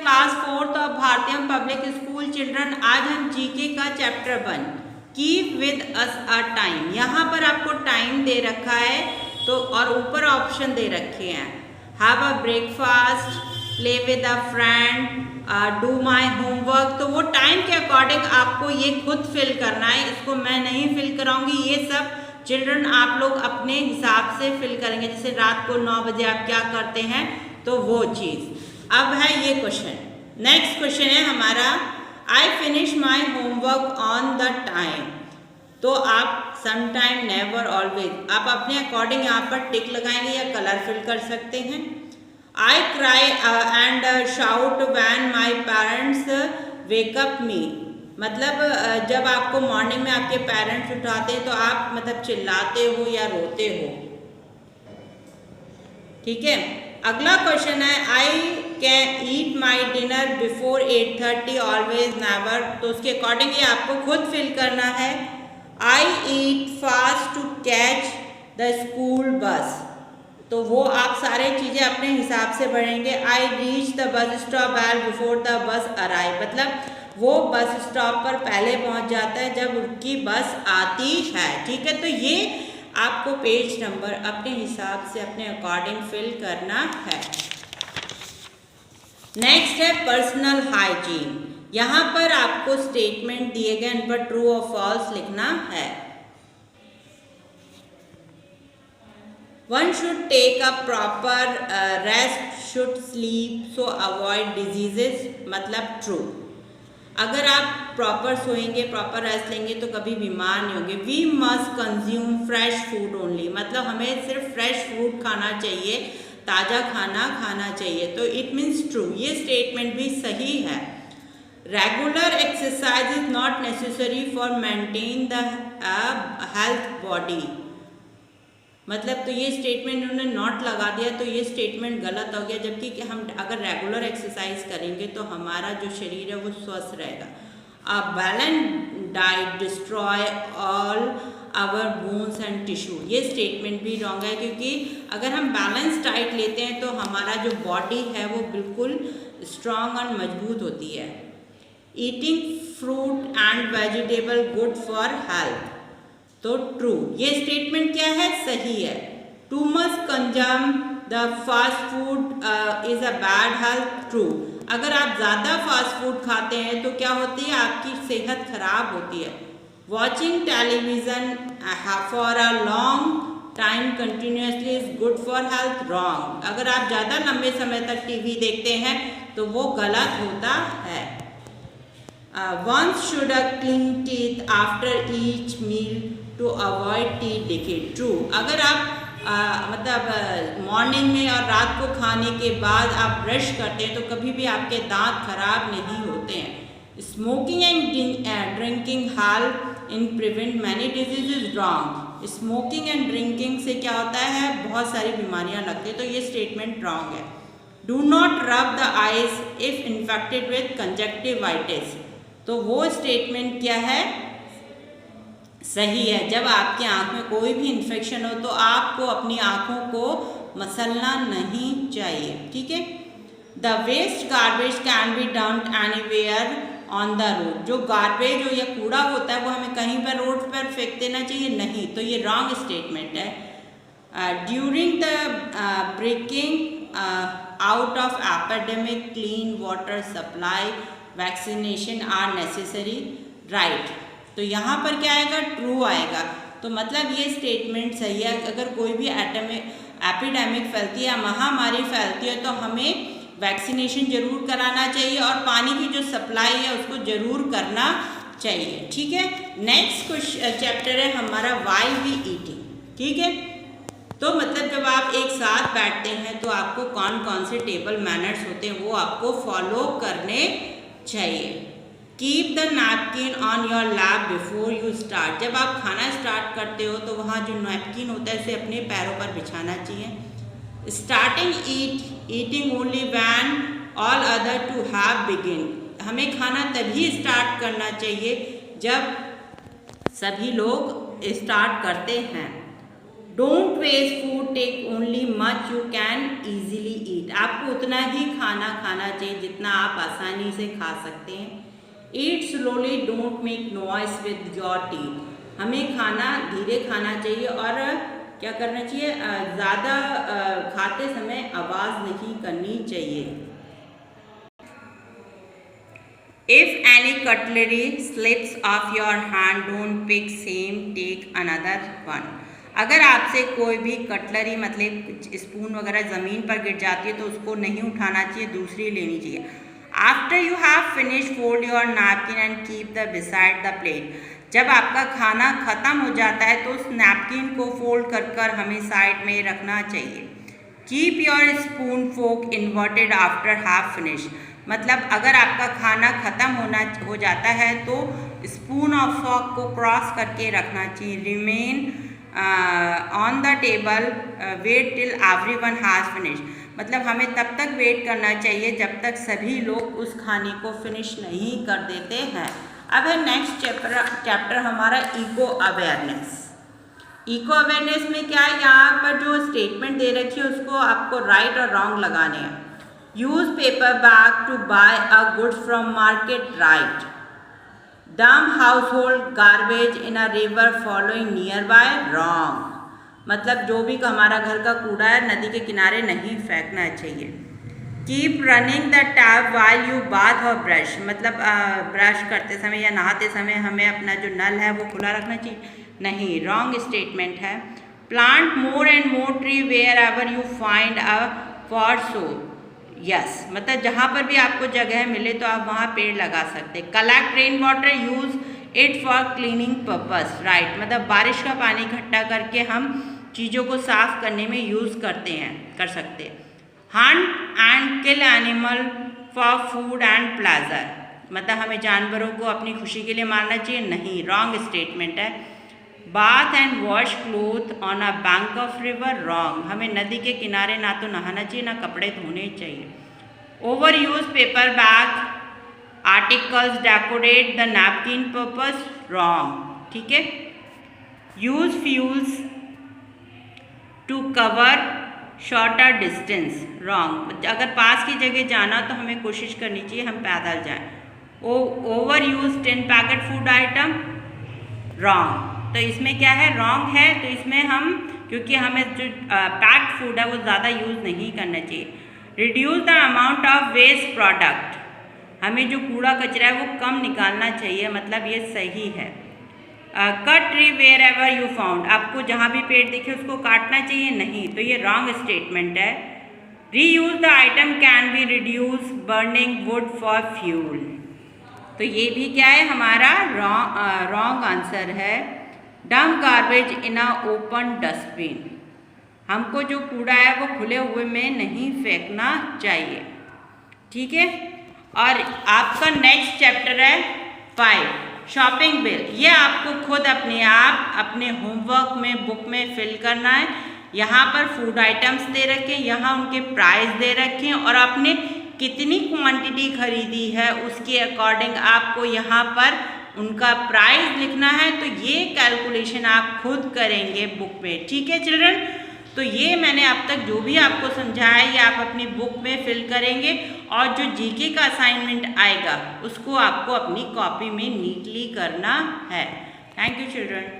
Class 4th of भारतीय public school children. आज हम जीके का chapter 1 keep with us a time. यहाँ पर आपको टाइम दे रखा है तो और ऊपर ऑप्शन दे रखे हैं have a breakfast, play with a friend, do my homework. तो वो टाइम के अकॉर्डिंग आपको ये खुद फिल करना है, इसको मैं नहीं फिल कराऊंगी। ये सब चिल्ड्रन आप लोग अपने हिसाब से फिल करेंगे। जैसे रात को 9 बजे आप क्या करते हैं तो वो चीज़। अब है ये क्वेश्चन, नेक्स्ट क्वेश्चन है हमारा I finish my homework on the time. तो आप सम टाइम, नेवर, ऑलवेज आप अपने अकॉर्डिंग यहाँ पर टिक लगाएंगे या कलर फिल कर सकते हैं। I cry and shout when my parents wake up me. मतलब जब आपको मॉर्निंग में आपके पेरेंट्स उठाते हैं तो आप मतलब चिल्लाते हो या रोते हो। ठीक है, अगला क्वेश्चन है I can eat my dinner before 8:30, always, never. तो उसके अकॉर्डिंग ये आपको खुद फिल करना है। I eat fast to catch the school bus. तो वो आप सारे चीज़ें अपने हिसाब से बढ़ेंगे। I reach the bus stop well before the bus arrive. मतलब वो बस स्टॉप पर पहले पहुंच जाता है जब उनकी बस आती है। ठीक है, तो ये आपको पेज नंबर अपने हिसाब से अपने अकॉर्डिंग फिल करना है। नेक्स्ट है पर्सनल हाइजीन। यहाँ पर आपको स्टेटमेंट दिए गए, इन पर ट्रू और फॉल्स लिखना है। One should take a proper rest, should sleep so avoid diseases. मतलब ट्रू। अगर आप प्रॉपर सोएंगे, प्रॉपर रेस्ट लेंगे तो कभी बीमार नहीं होंगे। We must consume fresh food only. मतलब हमें सिर्फ फ्रेश फूड खाना चाहिए, ताज़ा खाना खाना चाहिए। तो इट मीन्स ट्रू, ये स्टेटमेंट भी सही है। Regular exercise is not necessary for maintain the health body. मतलब तो ये स्टेटमेंट उन्होंने नॉट लगा दिया तो ये स्टेटमेंट गलत हो गया। जबकि हम अगर रेगुलर एक्सरसाइज करेंगे तो हमारा जो शरीर है वो स्वस्थ रहेगा। A balance diet destroy all our bones and tissue. ये स्टेटमेंट भी रॉन्ग है, क्योंकि अगर हम बैलेंस डाइट लेते हैं तो हमारा जो बॉडी है वो बिल्कुल स्ट्रांग और मजबूत होती है। Eating fruit and vegetable good for health. तो ट्रू, ये स्टेटमेंट क्या है, सही है। Too much consume the fast food is a bad health. True, अगर आप ज़्यादा फास्ट फूड खाते हैं तो क्या होती है, आपकी सेहत खराब होती है। Watching television for a long time continuously is good for health. Wrong, अगर आप ज़्यादा लंबे समय तक टीवी देखते हैं तो वो गलत होता है। Once should a clean teeth after each meal to avoid teeth decay. True, अगर आप मतलब मॉर्निंग में और रात को खाने के बाद आप ब्रश करते हैं तो कभी भी आपके दांत खराब नहीं होते हैं। Smoking and drinking help in prevent many diseases. Wrong, smoking and drinking से क्या होता है, बहुत सारी बीमारियां लगती हैं। तो ये स्टेटमेंट रॉन्ग है। डू नॉट रब the eyes if infected with conjunctivitis. तो वो स्टेटमेंट क्या है, सही है। जब आपकी आँख में कोई भी इन्फेक्शन हो तो आपको अपनी आँखों को मसलना नहीं चाहिए। ठीक है। The waste garbage can be dumped anywhere on the road. जो गार्बेज हो या कूड़ा होता है वो हमें कहीं पर रोड पर फेंक देना चाहिए, नहीं। तो ये रॉन्ग स्टेटमेंट है। During the breaking out of epidemic clean water supply vaccination are necessary. Right, तो यहाँ पर क्या आएगा, ट्रू आएगा। तो मतलब ये स्टेटमेंट सही है। अगर कोई भी एपिडेमिक फैलती है या महामारी फैलती है तो हमें वैक्सीनेशन जरूर कराना चाहिए और पानी की जो सप्लाई है उसको जरूर करना चाहिए। ठीक है, नेक्स्ट चैप्टर है हमारा व्हाइल वी ईटिंग। ठीक है, तो मतलब जब आप एक साथ बैठते हैं तो आपको कौन कौन से टेबल मैनर्स होते हैं वो आपको फॉलो करने चाहिए। Keep the napkin on your lap before you start. जब आप खाना स्टार्ट करते हो तो वहाँ जो नैपकिन होता है उसे अपने पैरों पर बिछाना चाहिए। Starting eating only when all other to have begin. हमें खाना तभी स्टार्ट करना चाहिए जब सभी लोग स्टार्ट करते हैं। Don't waste food, take only much you can easily eat. आपको उतना ही खाना खाना चाहिए जितना आप आसानी से खा सकते हैं। Eat slowly, don't make noise with your teeth. हमें खाना धीरे खाना चाहिए और क्या करना चाहिए, ज़्यादा खाते समय आवाज़ नहीं करनी चाहिए। If any cutlery slips off your hand, don't pick same, take another one. अगर आपसे कोई भी कटलरी मतलब स्पून वगैरह ज़मीन पर गिर जाती है तो उसको नहीं उठाना चाहिए, दूसरी लेनी चाहिए। After you have finished, fold your napkin and keep the beside the plate. जब आपका खाना ख़त्म हो जाता है तो उस नैपकिन को फोल्ड कर हमें साइड में रखना चाहिए। Keep your spoon fork inverted after half finished. मतलब अगर आपका खाना ख़त्म हो जाता है तो स्पून और फॉर्क को क्रॉस करके रखना चाहिए। Remain on the table, wait till everyone has finish. मतलब हमें तब तक वेट करना चाहिए जब तक सभी लोग उस खाने को फिनिश नहीं कर देते हैं। अब है नेक्स्ट चैप्टर हमारा इको अवेयरनेस। इको अवेयरनेस में क्या है, यहाँ पर जो स्टेटमेंट दे रखी है उसको आपको राइट और रॉन्ग लगाने हैं। Use paper bag to buy a goods from market, right? Dump household garbage in a river following nearby, wrong. मतलब जो भी हमारा घर का कूड़ा है नदी के किनारे नहीं फेंकना चाहिए। Keep running the tap while you bath or brush. मतलब ब्रश करते समय या नहाते समय हमें अपना जो नल है वो खुला रखना चाहिए, नहीं, रॉन्ग स्टेटमेंट है। Plant more and more tree wherever you find a forest so. Yes, मतलब जहाँ पर भी आपको जगह मिले तो आप वहाँ पेड़ लगा सकते। Collect rain water, use it for cleaning purpose, right. मतलब बारिश का पानी इकट्ठा करके हम चीज़ों को साफ करने में यूज़ कर सकते। Hunt and kill animal for food and pleasure, मतलब हमें जानवरों को अपनी खुशी के लिए मारना चाहिए, नहीं, रॉन्ग स्टेटमेंट है। Bath and wash cloth on a bank of river, wrong. हमें नदी के किनारे ना तो नहाना चाहिए ना कपड़े धोने चाहिए। Over use paper bag articles decorate the napkin purpose, wrong, ठीक है। Use fuels to cover shorter distance, wrong. अगर पास की जगह जाना तो हमें कोशिश करनी चाहिए हम पैदल जाएं। Over use 10 packet food item, wrong. तो इसमें क्या है, रॉन्ग है। तो इसमें हम, क्योंकि हमें जो पैक्ड फूड है वो ज़्यादा यूज़ नहीं करना चाहिए। Reduce the amount of waste product, हमें जो कूड़ा कचरा है वो कम निकालना चाहिए, मतलब ये सही है। Cut tree where ever you found, आपको जहाँ भी पेड़ दिखे उसको काटना चाहिए, नहीं, तो ये रॉन्ग स्टेटमेंट है। Reuse the item can be reduce burning would for fuel, तो ये भी क्या है, हमारा रॉन्ग आंसर है। Dump garbage in a open dustbin, हमको जो कूड़ा है वो खुले हुए में नहीं फेंकना चाहिए, ठीक है। और आपका नेक्स्ट चैप्टर है 5 शॉपिंग बिल। ये आपको खुद अपने आप अपने होमवर्क में बुक में फिल करना है। यहाँ पर फूड आइटम्स दे रखे, यहाँ उनके प्राइस दे रखे हैं और आपने कितनी क्वांटिटी खरीदी है उसके अकॉर्डिंग आपको यहाँ पर उनका प्राइस लिखना है। तो ये कैलकुलेशन आप खुद करेंगे बुक में, ठीक है चिल्ड्रन। तो ये मैंने अब तक जो भी आपको समझाया है ये आप अपनी बुक में फिल करेंगे और जो जीके का असाइनमेंट आएगा उसको आपको अपनी कॉपी में नीटली करना है। Thank you children.